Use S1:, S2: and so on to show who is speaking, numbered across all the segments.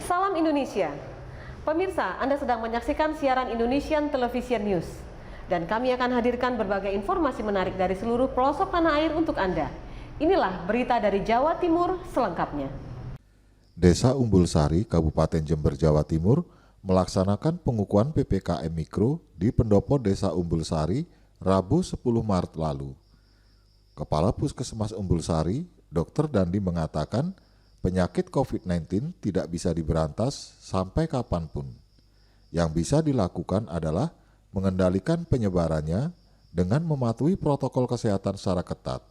S1: Salam Indonesia. Pemirsa, Anda sedang menyaksikan siaran Indonesian Television News. Dan kami akan hadirkan berbagai informasi menarik dari seluruh pelosok tanah air untuk Anda. Inilah berita dari Jawa Timur selengkapnya.
S2: Desa Umbulsari, Kabupaten Jember, Jawa Timur, melaksanakan pengukuhan PPKM Mikro di pendopo Desa Umbulsari, Rabu 10 Maret lalu. Kepala Puskesmas Umbulsari, Dr. Dandi mengatakan, penyakit COVID-19 tidak bisa diberantas sampai kapanpun. Yang bisa dilakukan adalah mengendalikan penyebarannya dengan mematuhi protokol kesehatan secara ketat.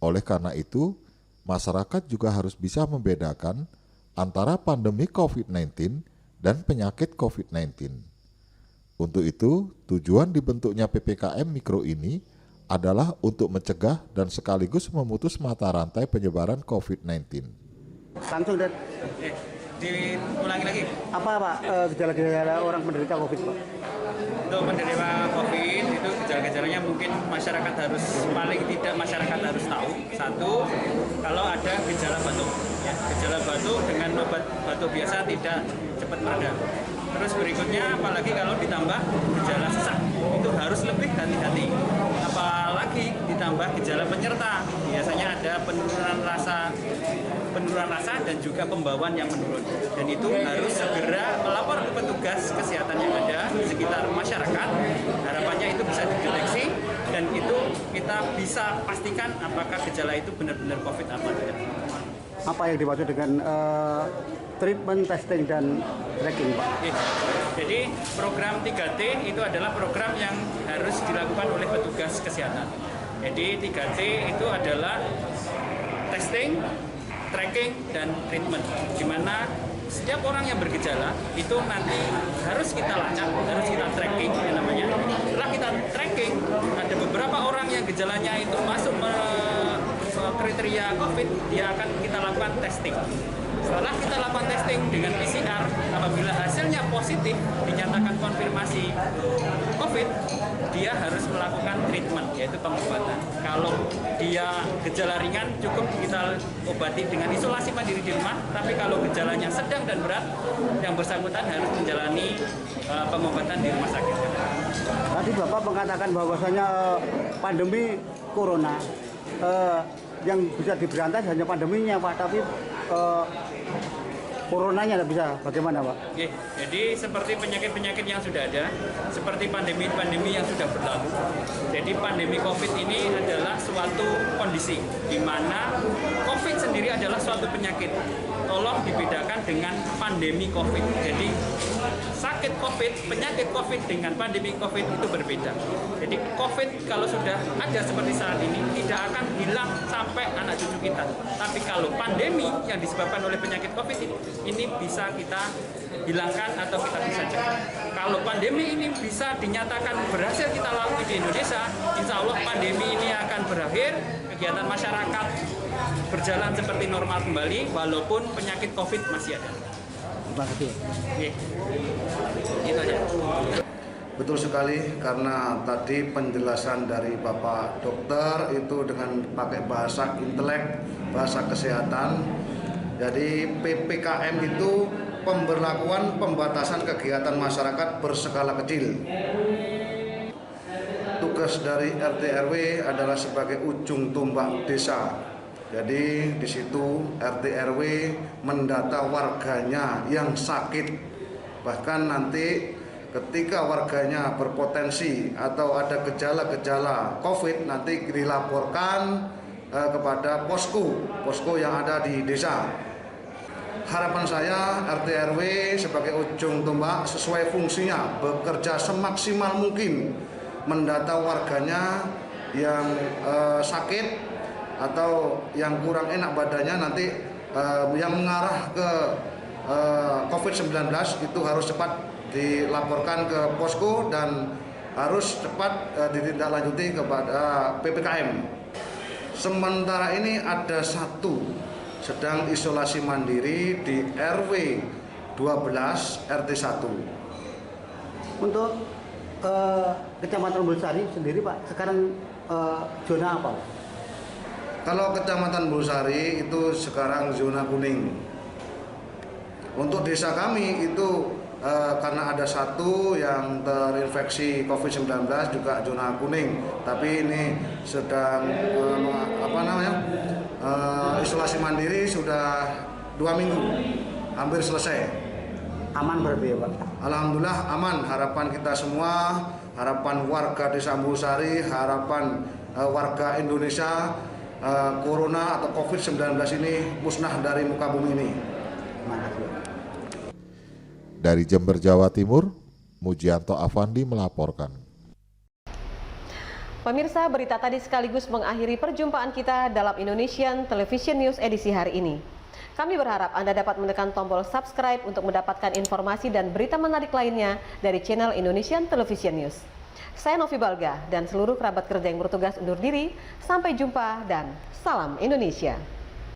S2: Oleh karena itu, masyarakat juga harus bisa membedakan antara pandemi COVID-19 dan penyakit COVID-19. Untuk itu, tujuan dibentuknya PPKM Mikro ini adalah untuk mencegah dan sekaligus memutus mata rantai penyebaran COVID-19.
S3: Langsung dan
S4: diulangi lagi.
S3: apa Pak gejala-gejala orang penderita COVID Pak?
S4: Untuk penderita COVID itu gejala-gejalanya mungkin masyarakat harus harus tahu. Satu, kalau ada gejala batuk, ya, gejala batuk dengan obat batuk biasa tidak cepat mereda. Terus berikutnya, apalagi kalau ditambah gejala sesak, itu harus lebih hati-hati. Apalagi ditambah gejala penyerta, biasanya ada penurunan rasa dan juga pembawaan yang menurun. Dan itu harus segera melapor ke petugas kesehatan yang ada di sekitar masyarakat. Harapannya itu bisa dideteksi dan itu kita bisa pastikan apakah gejala itu benar-benar COVID atau tidak.
S3: Apa yang dimaksud dengan treatment, testing, dan tracking Pak?
S4: Jadi program 3T itu adalah program yang harus dilakukan oleh petugas kesehatan. Jadi 3T itu adalah testing, tracking, dan treatment. Di mana setiap orang yang bergejala itu nanti harus kita lacak, harus kita tracking yang namanya. Setelah kita tracking, ada beberapa orang yang gejalanya itu masuk kriteria COVID, dia akan kita lakukan testing. Setelah kita lakukan testing dengan PCR, apabila hasilnya positif, dinyatakan konfirmasi COVID, dia harus melakukan treatment, yaitu pengobatan. Kalau dia gejala ringan, cukup kita obati dengan isolasi mandiri di rumah, tapi kalau gejalanya sedang dan berat, yang bersangkutan harus menjalani pengobatan di rumah sakit.
S3: Tadi Bapak mengatakan bahwasanya pandemi Corona yang bisa diberantas hanya pandeminya Pak, tapi Coronanya tidak bisa. Bagaimana Pak?
S4: Oke, jadi seperti penyakit-penyakit yang sudah ada, seperti pandemi-pandemi yang sudah berlalu. Jadi pandemi COVID ini adalah suatu kondisi di mana COVID sendiri adalah suatu penyakit. Tolong dibedakan dengan pandemi COVID. Jadi sakit COVID, penyakit COVID dengan pandemi COVID itu berbeda. Jadi COVID kalau sudah ada seperti saat ini tidak akan hilang sampai anak cucu kita. Tapi kalau pandemi yang disebabkan oleh penyakit COVID ini bisa kita hilangkan atau kita bisa cegah. Kalau pandemi ini bisa dinyatakan berhasil kita lalui di Indonesia, insya Allah pandemi ini akan berakhir, kegiatan masyarakat berjalan seperti normal kembali, walaupun penyakit COVID masih ada.
S3: Terima kasih.
S4: Oke. Itu aja.
S5: Betul sekali, karena tadi penjelasan dari Bapak Dokter itu dengan pakai bahasa intelek, bahasa kesehatan. Jadi PPKM itu pemberlakuan pembatasan kegiatan masyarakat berskala kecil. Tugas dari RT RW adalah sebagai ujung tombak desa. Jadi di situ RT RW mendata warganya yang sakit. Bahkan nanti ketika warganya berpotensi atau ada gejala-gejala COVID, nanti dilaporkan kepada posko yang ada di desa. Harapan saya RT RW sebagai ujung tombak sesuai fungsinya bekerja semaksimal mungkin mendata warganya yang sakit atau yang kurang enak badannya, nanti yang mengarah ke COVID-19 itu harus cepat dilaporkan ke posko dan harus cepat ditindaklanjuti kepada PPKM. Sementara ini ada satu sedang isolasi mandiri di RW 12 RT 1.
S3: Untuk Kecamatan Umbulsari sendiri Pak, sekarang zona apa?
S5: Kalau Kecamatan Umbulsari itu sekarang zona kuning. Untuk desa kami itu karena ada satu yang terinfeksi COVID-19 juga zona kuning, tapi ini sedang isolasi mandiri sudah 2 minggu, hampir selesai.
S3: Aman berarti ya Pak?
S5: Alhamdulillah aman. Harapan kita semua, harapan warga Desa Umbul Sari, harapan warga Indonesia, Corona atau COVID-19 ini musnah dari muka bumi ini.
S3: Terima kasih.
S2: Dari Jember, Jawa Timur, Mujianto Afandi melaporkan.
S1: Pemirsa, berita tadi sekaligus mengakhiri perjumpaan kita dalam Indonesian Television News edisi hari ini. Kami berharap Anda dapat menekan tombol subscribe untuk mendapatkan informasi dan berita menarik lainnya dari channel Indonesian Television News. Saya Novi Balga dan seluruh kerabat kerja yang bertugas undur diri. Sampai jumpa dan salam Indonesia.